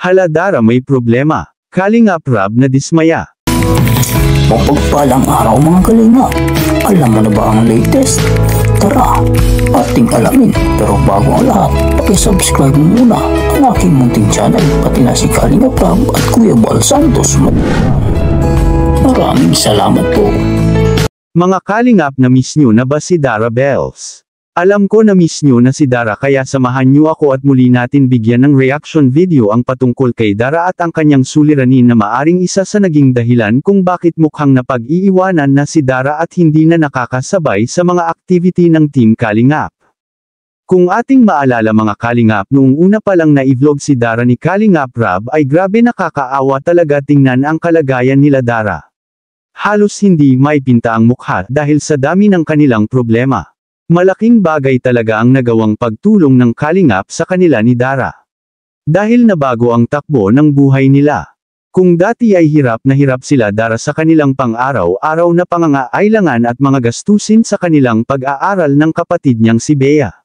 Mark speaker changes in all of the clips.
Speaker 1: Hala Dara, may problema. Kalingap Rab na dismaya.
Speaker 2: Mapagpalang araw mga kalinga. Alam mo na ba ang latest? Tara, ating alamin. Pero bago ang lahat, pakisubscribe mo muna ang aking munting channel, pati na si Kalingap Rab at Kuya Bal Santos. Maraming salamat po.
Speaker 1: Mga kalingap, na miss nyo na ba si Dara Bells? Alam ko na miss nyo na si Dara, kaya samahan nyo ako at muli natin bigyan ng reaction video ang patungkol kay Dara at ang kanyang suliranin na maaring isa sa naging dahilan kung bakit mukhang napag-iiwanan na si Dara at hindi na nakakasabay sa mga activity ng Team Kalingap. Kung ating maalala mga kalingap, noong una pa lang na i-vlog si Dara ni Kalingap Rab ay grabe nakakaawa talaga tingnan ang kalagayan nila Dara. Halos hindi maipinta ang mukha dahil sa dami ng kanilang problema. Malaking bagay talaga ang nagawang pagtulong ng Kalingap sa kanila ni Dara. Dahil nabago ang takbo ng buhay nila. Kung dati ay hirap na hirap sila Dara sa kanilang pang-araw-araw na pangangailangan at mga gastusin sa kanilang pag-aaral ng kapatid niyang si Bea.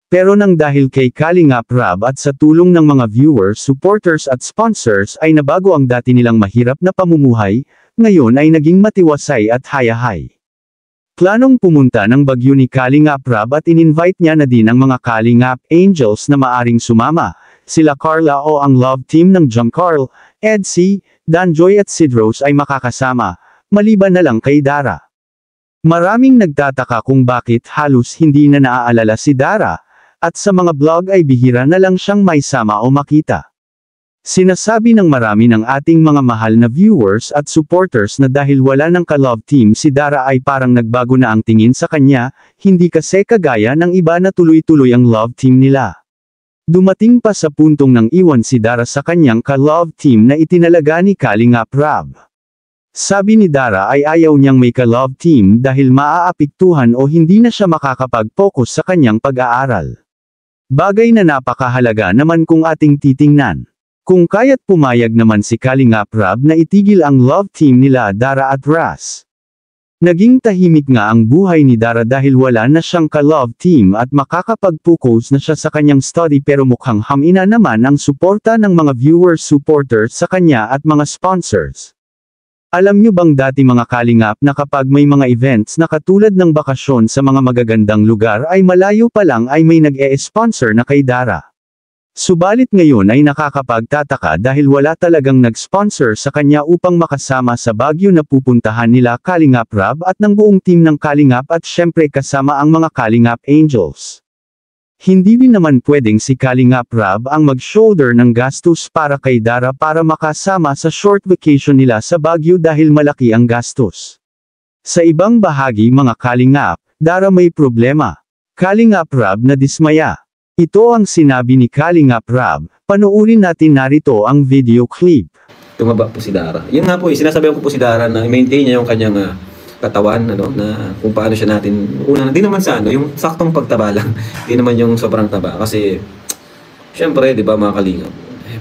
Speaker 1: Pero nang dahil kay Kalingap Rab at sa tulong ng mga viewers, supporters at sponsors ay nabago ang dati nilang mahirap na pamumuhay, ngayon ay naging matiwasay at hayahay. Planong pumunta ng Bagyo ni Kalingap Rab at in-invite niya na din ang mga Kalingap Angels na maaring sumama, sila Carla o ang love team ng John Carl, Edsy, Danjoy at Sid Rose ay makakasama, maliban na lang kay Dara. Maraming nagtataka kung bakit halos hindi na naaalala si Dara, at sa mga vlog ay bihira na lang siyang may sama o makita. Sinasabi ng marami ng ating mga mahal na viewers at supporters na dahil wala ng ka-love team si Dara ay parang nagbago na ang tingin sa kanya, hindi kasi kagaya ng iba na tuloy-tuloy ang love team nila. Dumating pa sa puntong nang iwan si Dara sa kanyang ka-love team na itinalaga ni Kalingap Rab. Sabi ni Dara ay ayaw niyang may ka-love team dahil maaapektuhan o hindi na siya makakapag-focus sa kanyang pag-aaral. Bagay na napakahalaga naman kung ating titingnan. Kung kaya't pumayag naman si Kalingap Rab na itigil ang love team nila Dara at Ras. Naging tahimik nga ang buhay ni Dara dahil wala na siyang ka-love team at makakapag-focus na siya sa kanyang study, pero mukhang hamina naman ang suporta ng mga viewers supporters sa kanya at mga sponsors. Alam nyo bang dati mga kalingap na kapag may mga events na katulad ng bakasyon sa mga magagandang lugar ay malayo pa lang ay may nag-e-sponsor na kay Dara. Subalit ngayon ay nakakapagtataka dahil wala talagang nag-sponsor sa kanya upang makasama sa Baguio na pupuntahan nila Kalingap Rab at ng buong team ng Kalingap at syempre kasama ang mga Kalingap Angels. Hindi din naman pwedeng si Kalingap Rab ang mag-shoulder ng gastos para kay Dara para makasama sa short vacation nila sa Baguio dahil malaki ang gastos. Sa ibang bahagi mga Kalingap, Dara may problema. Kalingap Rab na dismaya. Ito ang sinabi ni Kalingap Rab, panoorin natin, narito ang video clip.
Speaker 3: Tumaba po si Dara. Yun nga po, sinasabihan ko po si Dara na i-maintain niya yung kanyang katawan, na kung paano siya natin, hindi naman sa yung saktong pagtaba lang, hindi naman yung sobrang taba. Kasi, syempre, di ba mga kalingap,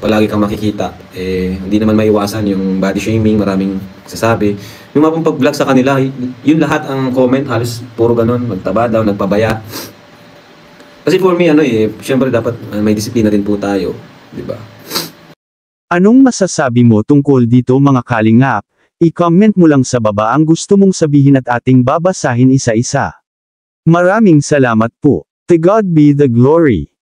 Speaker 3: palagi kang makikita, hindi naman maiwasan yung body shaming, maraming sasabi. Yung mga pag-vlog sa kanila, yun lahat ang comment, halos puro ganun, magtaba daw, nagpabaya. Kasi for me, syempre dapat may disiplina din po tayo, di ba?
Speaker 1: Anong masasabi mo tungkol dito mga kalingap? I-comment mo lang sa baba ang gusto mong sabihin at ating babasahin isa-isa. Maraming salamat po. To God be the glory.